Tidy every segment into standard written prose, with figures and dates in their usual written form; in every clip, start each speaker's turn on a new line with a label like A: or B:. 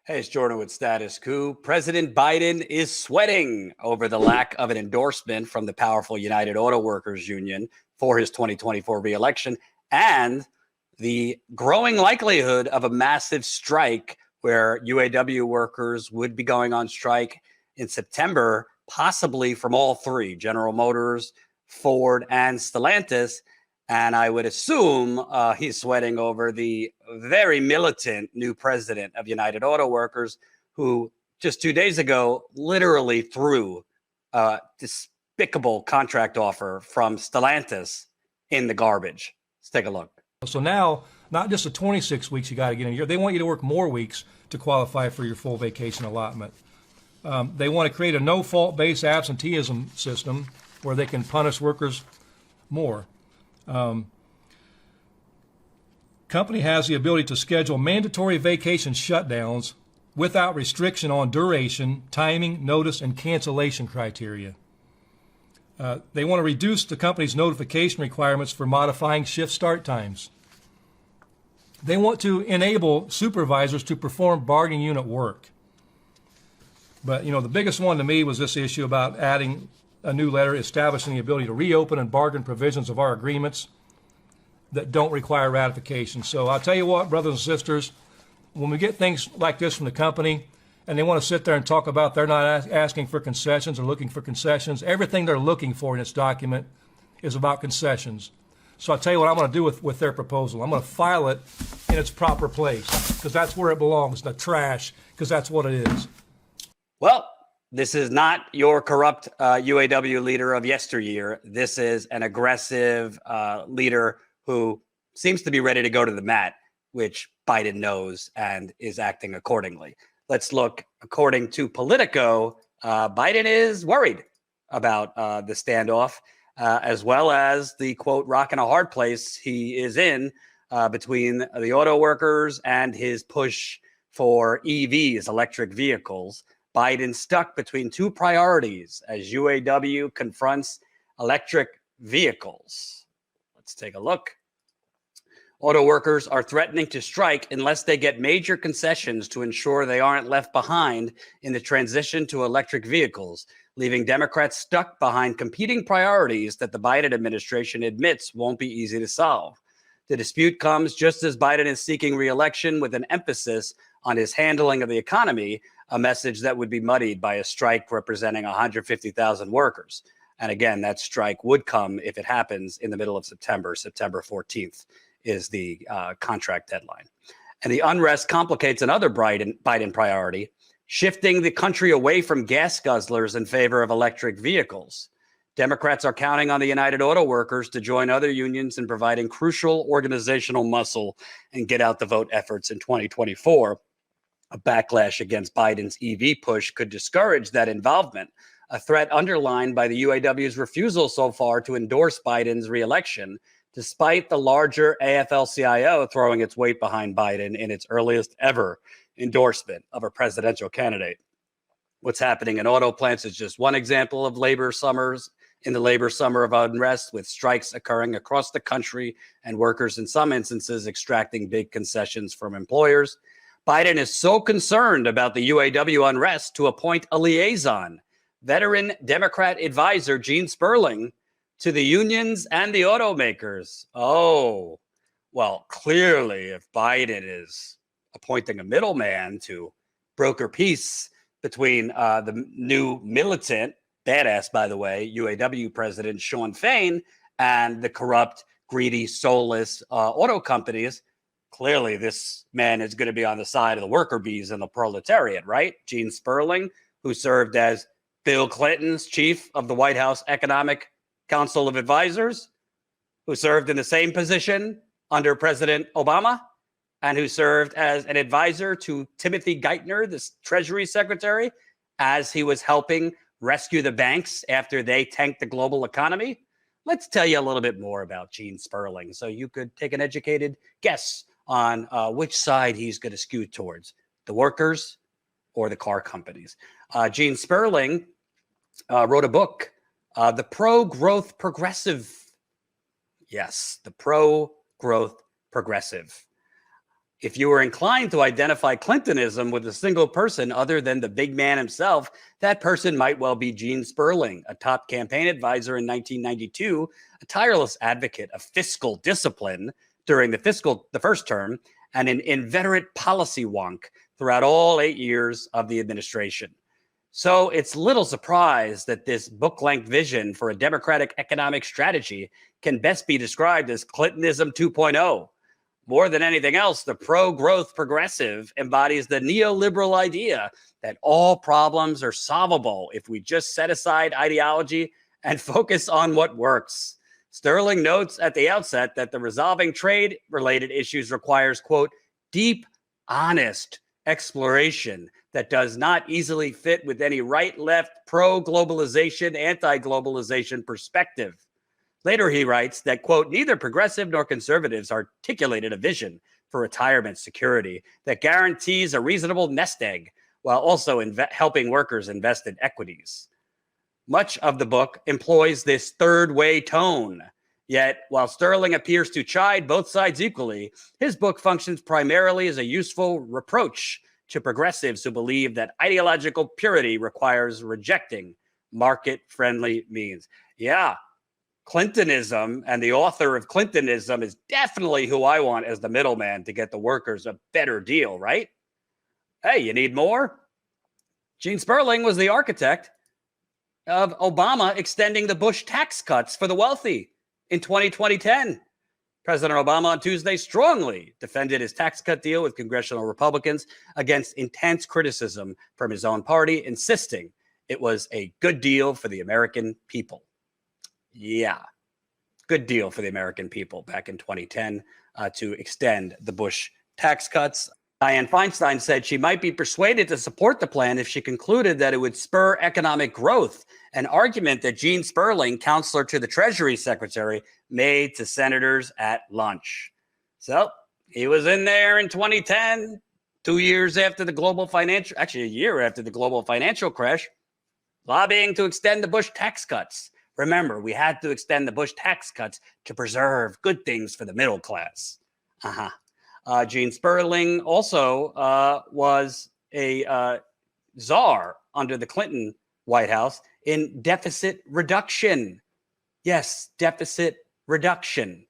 A: Hey, it's Jordan with Status Coup. President Biden is sweating over the lack of an endorsement from the powerful United Auto Workers Union for his 2024 reelection and the growing likelihood of a massive strike where UAW workers would be going on strike in September, possibly from all three, General Motors, Ford, and Stellantis. And I would assume he's sweating over the very militant new president of United Auto Workers, who just 2 days ago literally threw a despicable contract offer from Stellantis in the garbage. Let's take a look.
B: So now, not just the 26 weeks you got to get in a year, they want you to work more weeks to qualify for your full vacation allotment. They want to create a no-fault-based absenteeism system where they can punish workers more. Company has the ability to schedule mandatory vacation shutdowns without restriction on duration, timing, notice, and cancellation criteria. They want to reduce the company's notification requirements for modifying shift start times. They want to enable supervisors to perform bargaining unit work. But, the biggest one to me was this issue about adding a new letter establishing the ability to reopen and bargain provisions of our agreements that don't require ratification. So I'll tell you what, brothers and sisters, when we get things like this from the company and they want to sit there and talk about they're not asking for concessions or looking for concessions, everything they're looking for in this document is about concessions. So I'll tell you what I'm going to do with their proposal. I'm going to file it in its proper place because that's where it belongs, the trash, because that's what it is.
A: Well, this is not your corrupt UAW leader of yesteryear. This is an aggressive leader who seems to be ready to go to the mat, which Biden knows and is acting accordingly. Let's look. According to Politico, Biden is worried about the standoff, as well as the, quote, rock and a hard place he is in between the auto workers and his push for EVs, electric vehicles. Biden stuck between two priorities as UAW confronts electric vehicles. Let's take a look. Auto workers are threatening to strike unless they get major concessions to ensure they aren't left behind in the transition to electric vehicles, leaving Democrats stuck behind competing priorities that the Biden administration admits won't be easy to solve. The dispute comes just as Biden is seeking re-election with an emphasis on his handling of the economy, a message that would be muddied by a strike representing 150,000 workers. And again, that strike would come if it happens in the middle of September. September 14th is the contract deadline. And the unrest complicates another Biden priority, shifting the country away from gas guzzlers in favor of electric vehicles. Democrats are counting on the United Auto Workers to join other unions in providing crucial organizational muscle and get out the vote efforts in 2024. A backlash against Biden's EV push could discourage that involvement, a threat underlined by the UAW's refusal so far to endorse Biden's reelection, despite the larger AFL-CIO throwing its weight behind Biden in its earliest ever endorsement of a presidential candidate. What's happening in auto plants is just one example of labor summers in the labor summer of unrest, with strikes occurring across the country and workers in some instances extracting big concessions from employers. Biden is so concerned about the UAW unrest to appoint a liaison, veteran Democrat advisor Gene Sperling, to the unions and the automakers. Oh, well, clearly, if Biden is appointing a middleman to broker peace between the new militant, badass, by the way, UAW president Sean Fain and the corrupt, greedy, soulless auto companies, clearly this man is going to be on the side of the worker bees and the proletariat, right? Gene Sperling, who served as Bill Clinton's chief of the White House Economic Council of Advisors, who served in the same position under President Obama, and who served as an advisor to Timothy Geithner, the Treasury Secretary, as he was helping rescue the banks after they tanked the global economy. Let's tell you a little bit more about Gene Sperling so you could take an educated guess on which side he's going to skew towards, the workers or the car companies. Gene Sperling wrote a book, The Pro-Growth Progressive. Yes, the Pro-Growth Progressive. If you were inclined to identify Clintonism with a single person other than the big man himself, that person might well be Gene Sperling, a top campaign advisor in 1992, a tireless advocate of fiscal discipline during the first term, and an inveterate policy wonk throughout all 8 years of the administration. So it's little surprise that this book-length vision for a democratic economic strategy can best be described as Clintonism 2.0. More than anything else, the pro-growth progressive embodies the neoliberal idea that all problems are solvable if we just set aside ideology and focus on what works. Sperling notes at the outset that the resolving trade-related issues requires, quote, deep, honest exploration that does not easily fit with any right-left, pro-globalization, anti-globalization perspective. Later, he writes that, quote, neither progressive nor conservatives articulated a vision for retirement security that guarantees a reasonable nest egg while also helping workers invest in equities. Much of the book employs this third way tone. Yet, while Sperling appears to chide both sides equally, his book functions primarily as a useful reproach to progressives who believe that ideological purity requires rejecting market-friendly means. Yeah, Clintonism and the author of Clintonism is definitely who I want as the middleman to get the workers a better deal, right? Hey, you need more? Gene Sperling was the architect of Obama extending the Bush tax cuts for the wealthy in 2010. President Obama on Tuesday strongly defended his tax cut deal with congressional Republicans against intense criticism from his own party, insisting it was a good deal for the American people. Yeah, good deal for the American people back in 2010 to extend the Bush tax cuts. Dianne Feinstein said she might be persuaded to support the plan if she concluded that it would spur economic growth, an argument that Gene Sperling, counselor to the Treasury Secretary, made to senators at lunch. So he was in there in 2010, 2 years after the global financial, actually a year after the global financial crash, lobbying to extend the Bush tax cuts. Remember, we had to extend the Bush tax cuts to preserve good things for the middle class. Gene Sperling also was a czar under the Clinton White House in deficit reduction. Yes, deficit reduction.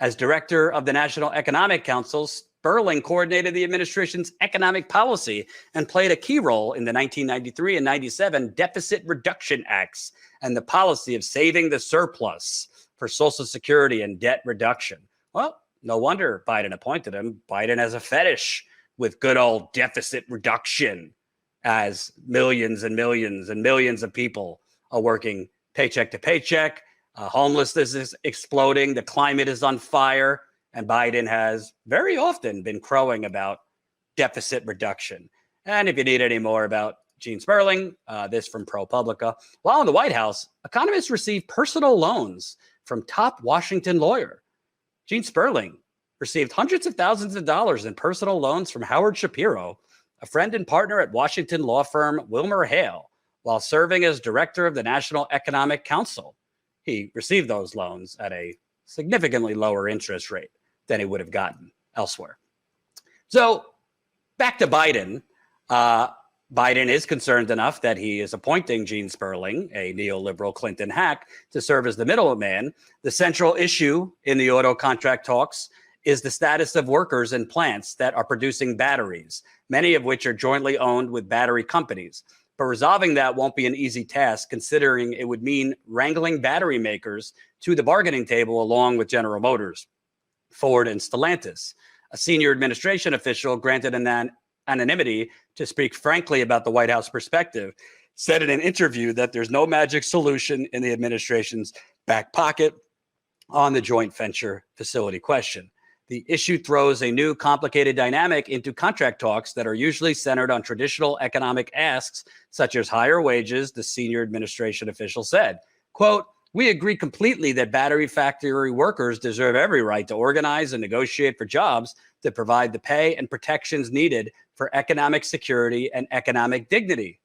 A: As director of the National Economic Council, Sperling coordinated the administration's economic policy and played a key role in the 1993 and 97 Deficit Reduction Acts and the policy of saving the surplus for Social Security and debt reduction. Well, no wonder Biden appointed him. Biden has a fetish with good old deficit reduction as millions and millions and millions of people are working paycheck to paycheck. Homelessness is exploding. The climate is on fire. And Biden has very often been crowing about deficit reduction. And if you need any more about Gene Sperling, this from ProPublica. While in the White House, economists received personal loans from top Washington lawyer. Gene Sperling received hundreds of thousands of dollars in personal loans from Howard Shapiro, a friend and partner at Washington law firm Wilmer Hale, while serving as director of the National Economic Council. He received those loans at a significantly lower interest rate than he would have gotten elsewhere. So back to Biden. Biden is concerned enough that he is appointing Gene Sperling, a neoliberal Clinton hack, to serve as the middleman. The central issue in the auto contract talks is the status of workers in plants that are producing batteries, many of which are jointly owned with battery companies. But resolving that won't be an easy task, considering it would mean wrangling battery makers to the bargaining table along with General Motors, Ford, and Stellantis. A senior administration official granted anonymity to speak frankly about the White House perspective, said in an interview that there's no magic solution in the administration's back pocket on the joint venture facility question. The issue throws a new complicated dynamic into contract talks that are usually centered on traditional economic asks, such as higher wages, the senior administration official said. Quote, "We agree completely that battery factory workers deserve every right to organize and negotiate for jobs that provide the pay and protections needed for economic security and economic dignity."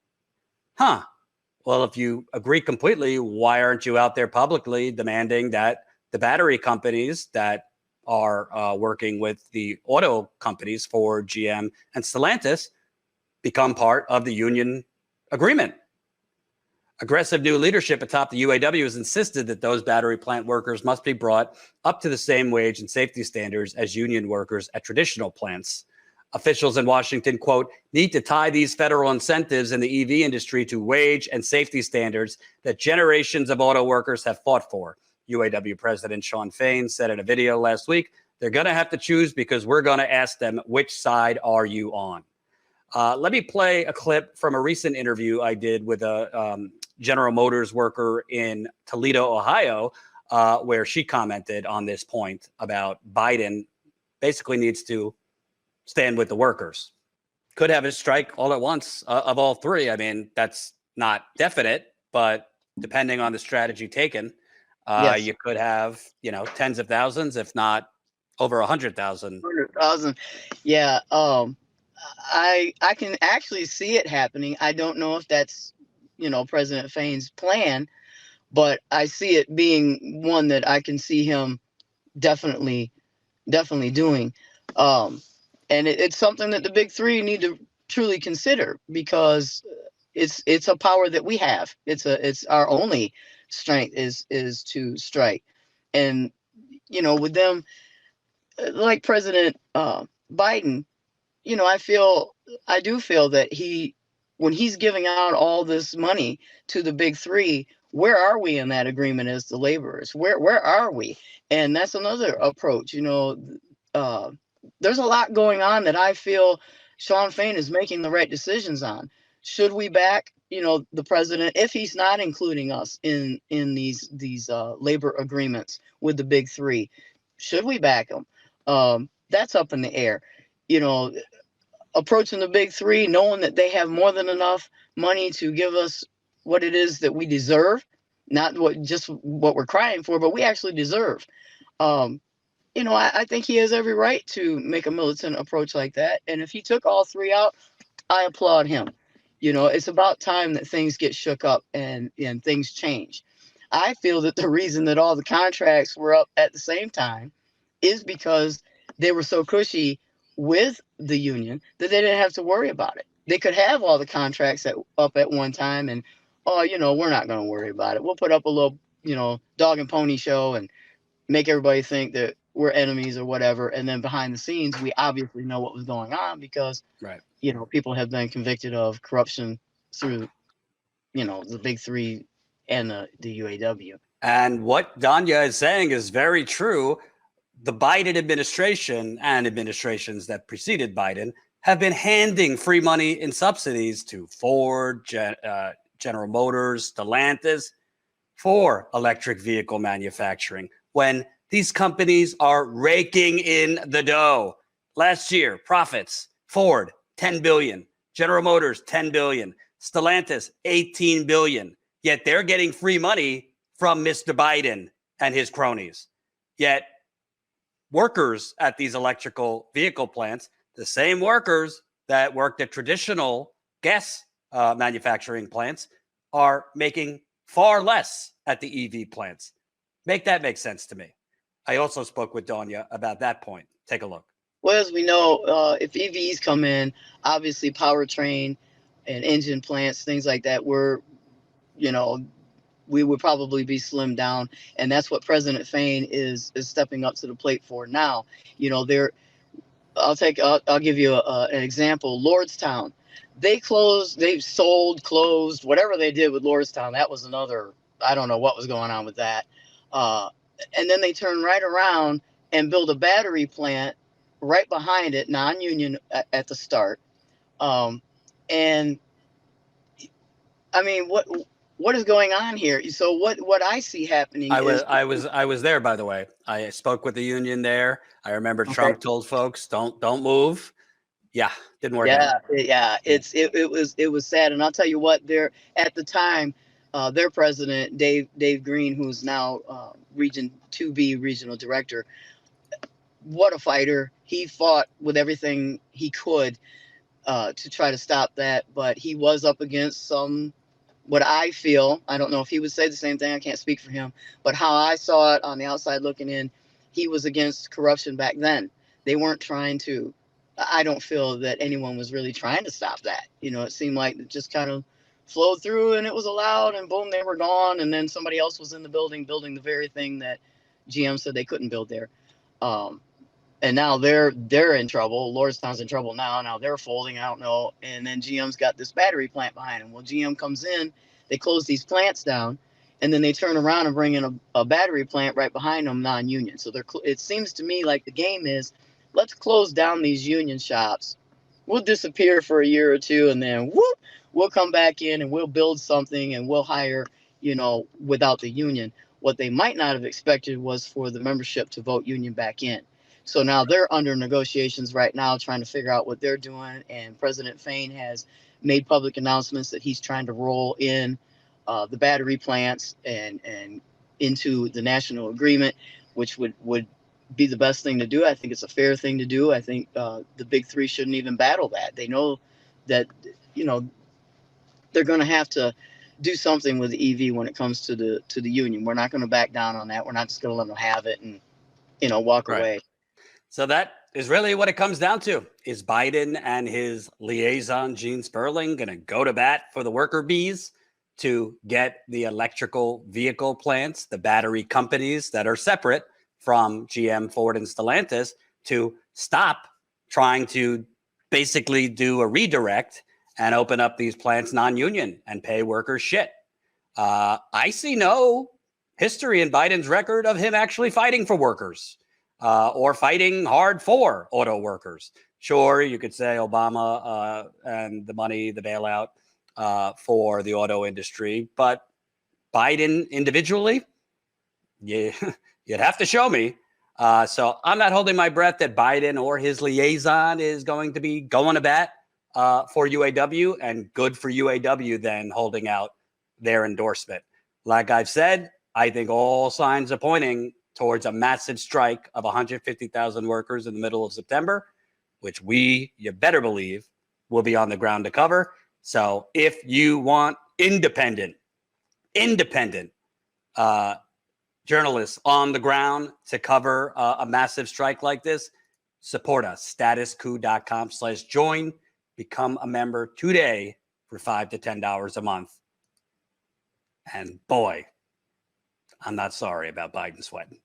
A: Well, if you agree completely, why aren't you out there publicly demanding that the battery companies that are working with the auto companies, Ford, GM, and Stellantis, become part of the union agreement. Aggressive new leadership atop the UAW has insisted that those battery plant workers must be brought up to the same wage and safety standards as union workers at traditional plants. Officials in Washington, quote, need to tie these federal incentives in the EV industry to wage and safety standards that generations of auto workers have fought for. UAW President Shawn Fain said in a video last week, they're going to have to choose because we're going to ask them, which side are you on? Let me play a clip from a recent interview I did with a General Motors worker in Toledo, Ohio, where she commented on this point about Biden basically needs to stand with the workers. Could have a strike all at once of all three. I mean, that's not definite, but depending on the strategy taken,
C: Yes.
A: you could have, tens of thousands, if not over 100,000.
C: 100,000. Yeah. I can actually see it happening. I don't know if that's, President Fain's plan, but I see it being one that I can see him definitely doing. And it's something that the big three need to truly consider, because it's a power that we have. It's our only strength is to strike. And, with them, like President Biden, I do feel that when he's giving out all this money to the big three, where are we in that agreement as the laborers? Where are we? And that's another approach. There's a lot going on that I feel Shawn Fain is making the right decisions on. Should we back, the president if he's not including us in these labor agreements with the big three? Should we back him? That's up in the air. Approaching the big three, knowing that they have more than enough money to give us what it is that we deserve, not what we're crying for, but we actually deserve. I think he has every right to make a militant approach like that. And if he took all three out, I applaud him. It's about time that things get shook up and things change. I feel that the reason that all the contracts were up at the same time is because they were so cushy with the union that they didn't have to worry about it. They could have all the contracts up at one time and, we're not going to worry about it. We'll put up a little, dog and pony show and make everybody think that we're enemies or whatever. And then behind the scenes, we obviously know what was going on because,
A: right.
C: People have been convicted of corruption through, the big three and the UAW.
A: And what Danya is saying is very true. The Biden administration and administrations that preceded Biden have been handing free money in subsidies to Ford, General Motors, Stellantis for electric vehicle manufacturing when these companies are raking in the dough. Last year, profits, Ford, 10 billion, General Motors, 10 billion, Stellantis, 18 billion. Yet they're getting free money from Mr. Biden and his cronies. Yet workers at these electrical vehicle plants, the same workers that worked at traditional gas manufacturing plants, are making far less at the EV plants. Make sense to me. I also spoke with Danya about that point. Take a look.
C: Well, as we know, if EVs come in, obviously powertrain and engine plants, things like that, we would probably be slimmed down. And that's what President Fain is stepping up to the plate for now. I'll give you an example. Lordstown, closed, whatever they did with Lordstown. That was another, I don't know what was going on with that. And then they turn right around and build a battery plant right behind it, non-union at the start. And I mean, what is going on here? So what I see happening
A: I was there, by the way. I spoke with the union there. I remember Trump told folks, don't move. Yeah, didn't work out.
C: Yeah, it was sad. And I'll tell you what, at the time, their president, Dave Green, who's now Region 2B regional director, what a fighter. He fought with everything he could to try to stop that. But he was up against what I feel, I don't know if he would say the same thing, I can't speak for him, but how I saw it on the outside looking in, he was against corruption back then. They weren't trying to, I don't feel that anyone was really trying to stop that. You know, it seemed like it just kind of flowed through and it was allowed, and boom, they were gone. And then somebody else was in the building building the very thing that GM said they couldn't build there. And now they're in trouble. Lordstown's in trouble now. Now they're folding. I don't know. And then GM's got this battery plant behind them. Well, GM comes in, they close these plants down, and then they turn around and bring in a battery plant right behind them, non-union. So it seems to me like the game is, let's close down these union shops. We'll disappear for a year or two, and then whoop, we'll come back in and we'll build something and we'll hire, you know, without the union. What they might not have expected was for the membership to vote union back in. So now they're under negotiations right now, trying to figure out what they're doing. And President Fain has made public announcements that he's trying to roll in the battery plants and into the national agreement, which would be the best thing to do. I think it's a fair thing to do. I think the big three shouldn't even battle that. They know that, you know, they're going to have to do something with the EV when it comes to the union. We're not going to back down on that. We're not just going to let them have it and, you know, walk away.
A: So that is really what it comes down to. Is Biden and his liaison, Gene Sperling, going to go to bat for the worker bees to get the electrical vehicle plants, the battery companies that are separate from GM, Ford, and Stellantis, to stop trying to basically do a redirect and open up these plants non-union and pay workers shit? I see no history in Biden's record of him actually fighting for workers. Or fighting hard for auto workers. Sure, you could say Obama and the money, the bailout for the auto industry, but Biden individually, you'd have to show me. So I'm not holding my breath that Biden or his liaison is going to be going to bat for UAW, and good for UAW then holding out their endorsement. Like I've said, I think all signs are pointing towards a massive strike of 150,000 workers in the middle of September, which you better believe, will be on the ground to cover. So if you want independent journalists on the ground to cover a massive strike like this, support us. StatusCoup.com/join. Become a member today for $5 to $10 a month. And boy, I'm not sorry about Biden sweating.